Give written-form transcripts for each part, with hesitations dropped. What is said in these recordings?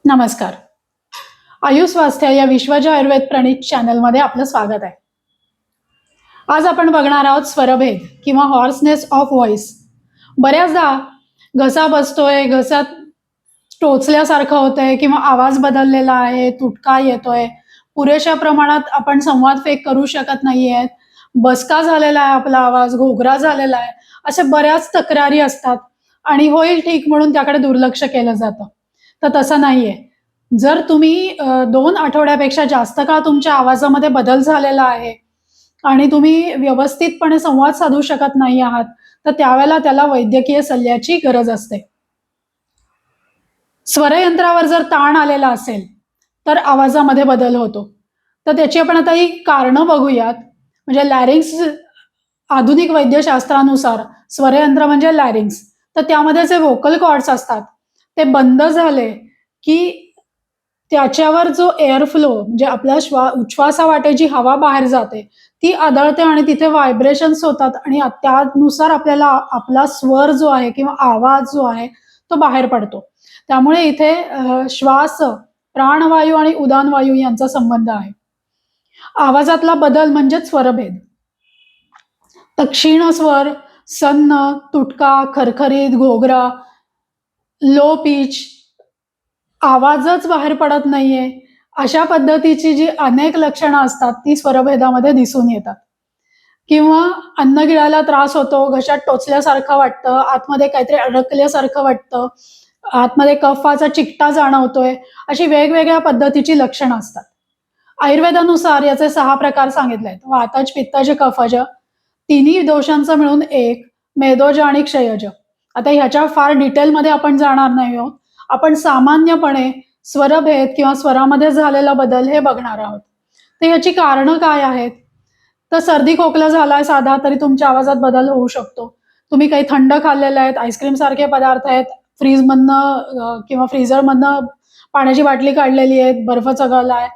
नमस्कार. आयुष स्वास्थ्य या विश्वाच्या आयुर्वेद प्रणीत चॅनलमध्ये आपलं स्वागत आहे. आज आपण बघणार आहोत स्वरभेद किंवा हॉर्सनेस ऑफ व्हॉइस. बऱ्याचदा घसा बसतोय, घशात टोचल्यासारखं होतंय किंवा आवाज बदललेला आहे, तुटका येतोय, पुरेशा प्रमाणात आपण संवाद फेक करू शकत नाहीयेत, बसका झालेला आहे आपला आवाज, घोगरा झालेला आहे, अशा बऱ्याच तक्रारी असतात आणि होईल ठीक म्हणून त्याकडे दुर्लक्ष केलं जातं. तर तसं नाहीये. जर तुम्ही 2 आठवड्यापेक्षा जास्त काळ तुमच्या आवाजामध्ये बदल झालेला आहे आणि तुम्ही व्यवस्थितपणे संवाद साधू शकत नाही आहात, तर त्यावेळेला त्याला वैद्यकीय सल्ल्याची गरज असते. स्वरयंत्रावर जर ताण आलेला असेल, तर आवाजामध्ये बदल होतो. तर त्याची आपण आता ही कारणं बघूयात. म्हणजे लॅरिंक्स आधुनिक वैद्यशास्त्रानुसार स्वरयंत्र म्हणजे लॅरिंक्स. तर त्यामध्ये जे व्होकल कॉर्ड्स असतात, ते बंद झाले, की त्याच्यावर जो एअर फ्लो म्हणजे आपल्या उच्छ्वासावाटे जी हवा बाहेर जाते, ती आदळते आणि तिथे व्हायब्रेशन्स होतात आणि त्यानुसार आपल्याला आपला स्वर जो आहे किंवा आवाज जो आहे, तो बाहेर पडतो. त्यामुळे इथे श्वास, प्राणवायू आणि उदानवायू यांचा संबंध आहे. आवाजातला बदल म्हणजेच स्वरभेद. तर क्षीण स्वर, सन्न, तुटका, खरखरीत, घोगरा, लो पिच, आवाजच बाहेर पडत नाहीये, अशा पद्धतीची जी अनेक लक्षणं असतात, ती स्वरभेदामध्ये दिसून येतात. किंवा अन्न गिळायला त्रास होतो, घशात टोचल्यासारखं वाटतं, आतमध्ये काहीतरी अडकल्यासारखं वाटतं, आतमध्ये कफाचा चिकटा जाणवतोय, अशी वेगवेगळ्या पद्धतीची लक्षणं असतात. आयुर्वेदानुसार याचे 6 प्रकार सांगितले आहेत. वातज, पित्तज, कफज. तिन्ही दोषांचं मिळून एक, मेदोज आणि क्षयज. आता ह्याच्या फार डिटेलमध्ये आपण जाणार नाही आहोत. आपण सामान्यपणे स्वरभेद किंवा स्वरामध्ये झालेला बदल हे बघणार आहोत. तर ह्याची कारणं काय आहेत? तर सर्दी खोकला झालाय साधा तरी तुमच्या आवाजात बदल होऊ शकतो. तुम्ही काही थंड खाल्लेलं आहेत, आईस्क्रीम सारखे पदार्थ आहेत, फ्रीजमधनं किंवा फ्रीझरमधनं पाण्याची बाटली काढलेली आहे, बर्फ चघळलाय,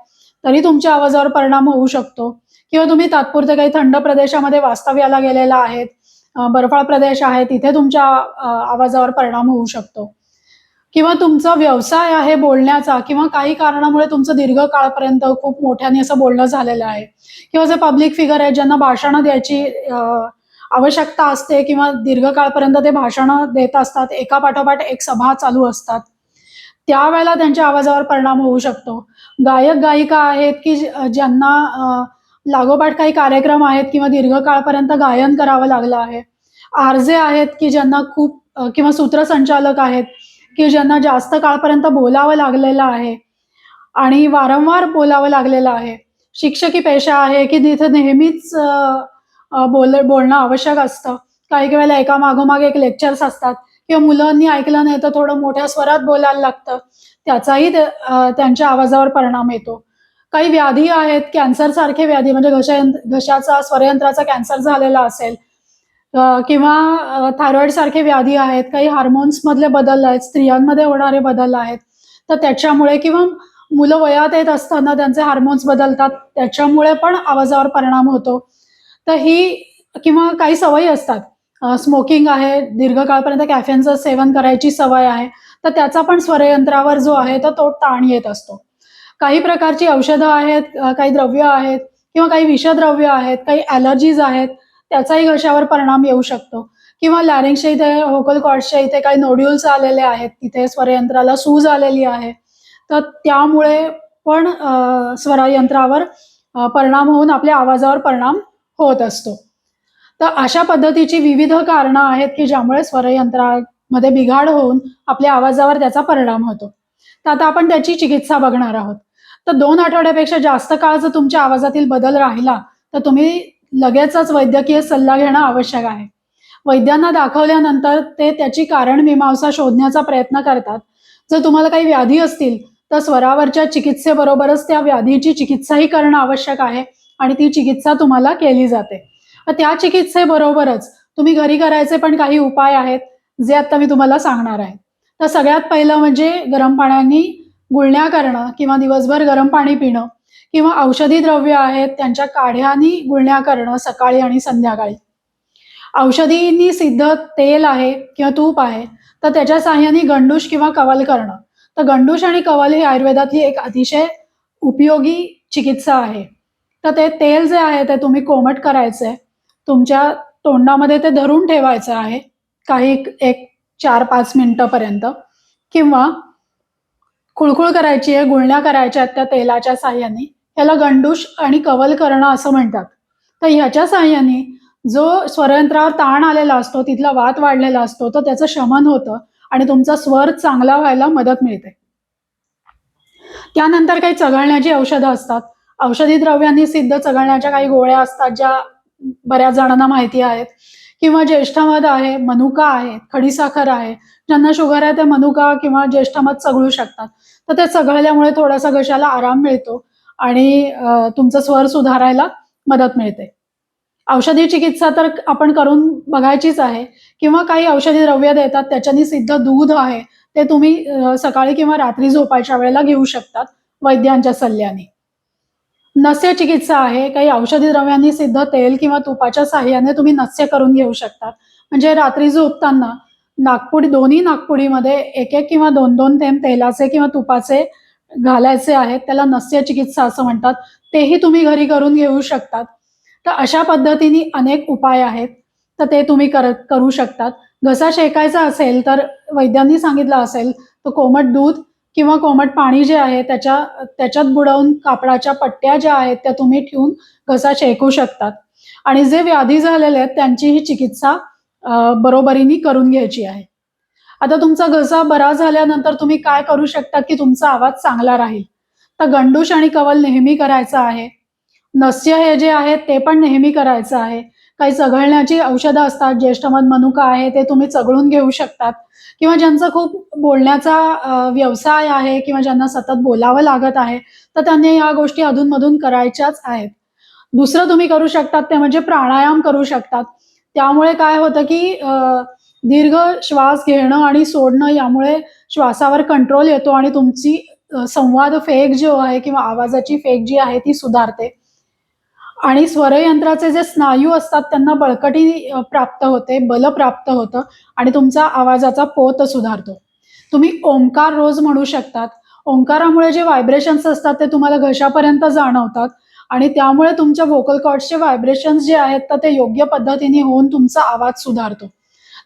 तरी तुमच्या आवाजावर परिणाम होऊ शकतो. किंवा तुम्ही तात्पुरते काही थंड प्रदेशामध्ये वास्तव्याला गेलेला आहेत, बर्फाळ प्रदेश आहे, तिथे तुमच्या आवाजावर परिणाम होऊ शकतो. किंवा तुमचा व्यवसाय आहे बोलण्याचा किंवा काही कारणामुळे तुमचं दीर्घ काळपर्यंत खूप मोठ्याने असं बोलणं झालेलं आहे किंवा जे पब्लिक फिगर आहेत ज्यांना भाषणं द्यायची आवश्यकता असते किंवा दीर्घ काळपर्यंत ते भाषणं देत असतात, एका पाठोपाठ एक सभा चालू असतात. त्यावेळेला त्यांच्या आवाजावर परिणाम होऊ शकतो. गायक-गायिका आहेत, की ज्यांना लागोपाठ काही कार्यक्रम आहेत किंवा दीर्घ काळपर्यंत गायन करावं लागलं आहे. आर-जे आहेत, की ज्यांना खूप किंवा सूत्रसंचालक आहेत, की ज्यांना जास्त काळपर्यंत बोलावं लागलेलं आहे आणि वारंवार बोलावं लागलेलं आहे. शिक्षकी पेशा आहे, की तिथे नेहमीच अ, अ, बोलणं आवश्यक असतं. काही वेळेला एका मागोमाग एक लेक्चर्स असतात किंवा मुलांनी ऐकलं नाही तर थोडं मोठ्या स्वरात बोलायला लागतं. त्याचाही त्यांच्या आवाजावर परिणाम येतो. काही व्याधी आहेत, कॅन्सरसारखे व्याधी म्हणजे घशाचा, स्वरयंत्राचा कॅन्सर झालेला असेल किंवा थायरॉइडसारखे व्याधी आहेत, काही हार्मोन्समधले बदल आहेत, स्त्रियांमध्ये होणारे बदल आहेत. तर त्याच्यामुळे किंवा मुलं वयात येत असताना त्यांचे हार्मोन्स बदलतात, त्याच्यामुळे पण आवाजावर परिणाम होतो. तर ही किंवा काही सवयी असतात. स्मोकिंग आहे, दीर्घकाळपर्यंत कॅफेनचं सेवन करायची सवय आहे, तर त्याचा पण स्वरयंत्रावर जो आहे तर तो ताण येत असतो. काही प्रकारची औषधं आहेत, काही द्रव्य आहेत किंवा काही विषद्रव्य आहेत, काही ॲलर्जीज आहेत, त्याचाही घशावर परिणाम येऊ शकतो किंवा लॅरिंक्सच्या इथे, व्होकल कॉर्ड्सच्या इथे काही नोड्यूल्स आलेले आहेत, तिथे स्वरयंत्राला सूज आलेली आहे. तर त्यामुळे पण स्वरयंत्रावर परिणाम होऊन आपल्या आवाजावर परिणाम होत असतो. तर अशा पद्धतीची विविध कारणं आहेत, की ज्यामुळे स्वरयंत्रामध्ये बिघाड होऊन आपल्या आवाजावर त्याचा परिणाम होतो. तर आता आपण त्याची चिकित्सा बघणार आहोत. तर 2 आठवड्यापेक्षा जास्त काळ जर तुमच्या आवाजातील बदल राहिला, तर तुम्ही लगेचच वैद्यकीय सल्ला घेणं आवश्यक आहे. वैद्यांना दाखवल्यानंतर ते त्याची कारणमीमांसा शोधण्याचा प्रयत्न करतात. जर तुम्हाला काही व्याधी असतील, तर स्वरावरच्या चिकित्सेबरोबरच त्या व्याधीची चिकित्साही करणं आवश्यक आहे आणि ती चिकित्सा तुम्हाला केली जाते. तर त्या चिकित्सेबरोबरच तुम्ही घरी करायचे पण काही उपाय आहेत, जे आता मी तुम्हाला सांगणार आहे. तर सगळ्यात पहिलं म्हणजे गरम पाण्याने गुळण्या करणं किंवा दिवसभर गरम पाणी पिणं किंवा औषधी द्रव्य आहेत, त्यांच्या काढ्यानी गुळण्या करणं सकाळी आणि संध्याकाळी. औषधींनी सिद्ध तेल आहे किंवा तूप आहे, तर त्याच्या साहाय्याने गंडूश किंवा कवल करणं. तर गंडूश आणि कवल ही आयुर्वेदातली एक अतिशय उपयोगी चिकित्सा आहे. तर ते तेल जे आहे ते तुम्ही कोमट करायचंय. तुमच्या तोंडामध्ये ते धरून ठेवायचं आहे. काही एक 4-5 मिनिटापर्यंत किंवा कुळकुळ करायची आहे, गुळण्या करायच्या आहेत त्या तेलाच्या साहाय्याने. ह्याला गंडूश आणि कवल करणं असं म्हणतात. तर ह्याच्या साहाय्याने जो स्वरयंत्रावर ताण आलेला असतो, तिथला वात वाढलेला असतो, तर त्याचं शमन होतं आणि तुमचा स्वर चांगला व्हायला मदत मिळते. त्यानंतर काही चघळण्याची औषधं असतात. औषधी द्रव्यांनी सिद्ध चघळण्याच्या काही गोळ्या असतात, ज्या बऱ्याच जणांना माहिती आहेत किंवा ज्येष्ठमध आहे, मनुका आहे, खडीसाखर आहे. ज्यांना शुगर आहे ते मनुका किंवा ज्येष्ठमध चघळू शकतात. तर ते चघळल्यामुळे थोडासा घशाला आराम मिळतो आणि तुमचा स्वर सुधारायला मदत मिळते. औषधी चिकित्सा तर आपण करून बघायचीच आहे किंवा काही औषधी द्रव्य देतात त्याच्यानी सिद्ध दूध आहे, ते तुम्ही सकाळी किंवा रात्री झोपायच्या वेळेला घेऊ शकतात वैद्यांच्या सल्ल्याने. नस्य चिकित्सा आहे. काही औषधी द्रव्यांनी सिद्ध तेल किंवा तुपाच्या साहाय्याने तुम्ही नस्य करून घेऊ शकतात. म्हणजे रात्री झोपताना नाकपुडी दोन्ही नाकपुडीमध्ये 1-1 किंवा 2-2 थेंब तेलाचे किंवा तुपाचे घालायचे आहेत. त्याला नस्य चिकित्सा असं म्हणतात. तेही तुम्ही घरी करून घेऊ शकतात. तर अशा पद्धतीने अनेक उपाय आहेत. तर ते तुम्ही करू शकतात. घसा शेकायचा असेल तर वैद्यांनी सांगितलं असेल तर कोमट दूध किंवा कोमट पाणी जे आहे त्याच्यात बुडवून कापडाच्या पट्ट्या ज्या आहेत त्या तुम्ही ठेवून घसा शेकू शकतात. आणि जे व्याधी झालेले आहेत त्यांची ही चिकित्सा बरोबरीने करून घ्यायची आहे. आता तुमचा घसा बरा झाल्यानंतर तुम्ही काय करू शकता की तुमचा आवाज चांगला राहील? तर गंडूश आणि कवल नेहमी करायचं आहे. नस्य हे जे आहे ते पण नेहमी करायचं आहे. काही चघळण्याची औषधं असतात, ज्येष्ठमध मनुका आहे ते तुम्ही चघळून घेऊ शकतात किंवा ज्यांचा खूप बोलण्याचा व्यवसाय आहे किंवा ज्यांना सतत बोलावं लागत आहे, तर त्यांनी या गोष्टी अधून-मधून करायच्याच आहेत. दुसरं तुम्ही करू शकतात ते म्हणजे प्राणायाम करू शकतात. त्यामुळे काय होतं की दीर्घ श्वास घेणं आणि सोडणं यामुळे श्वासावर कंट्रोल येतो आणि तुमची संवाद फेक जो आहे किंवा आवाजाची फेक जी आहे ती सुधारते. आणि स्वरयंत्राचे जे स्नायू असतात त्यांना बळकटी प्राप्त होते, बल प्राप्त होतं आणि तुमचा आवाजाचा पोत सुधारतो. तुम्ही ओंकार रोज म्हणू शकतात. ओंकारामुळे जे व्हायब्रेशन्स असतात ते तुम्हाला घशापर्यंत जाणवतात आणि त्यामुळे तुमच्या व्होकल कॉर्ड्सचे व्हायब्रेशन्स जे आहेत तर ते योग्य पद्धतीने होऊन तुमचा आवाज सुधारतो.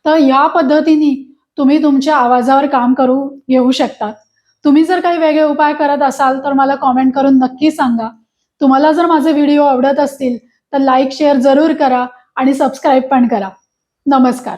तर या पद्धतीने तुम्ही तुमच्या आवाजावर काम करू घेऊ शकता. तुम्ही जर काही वेगळे उपाय करत असाल तर मला कमेंट करून नक्की सांगा. तुम्हाला जर माझे व्हिडिओ आवडत असतील तर लाईक, शेअर जरूर करा आणि सबस्क्राईब पण करा. नमस्कार.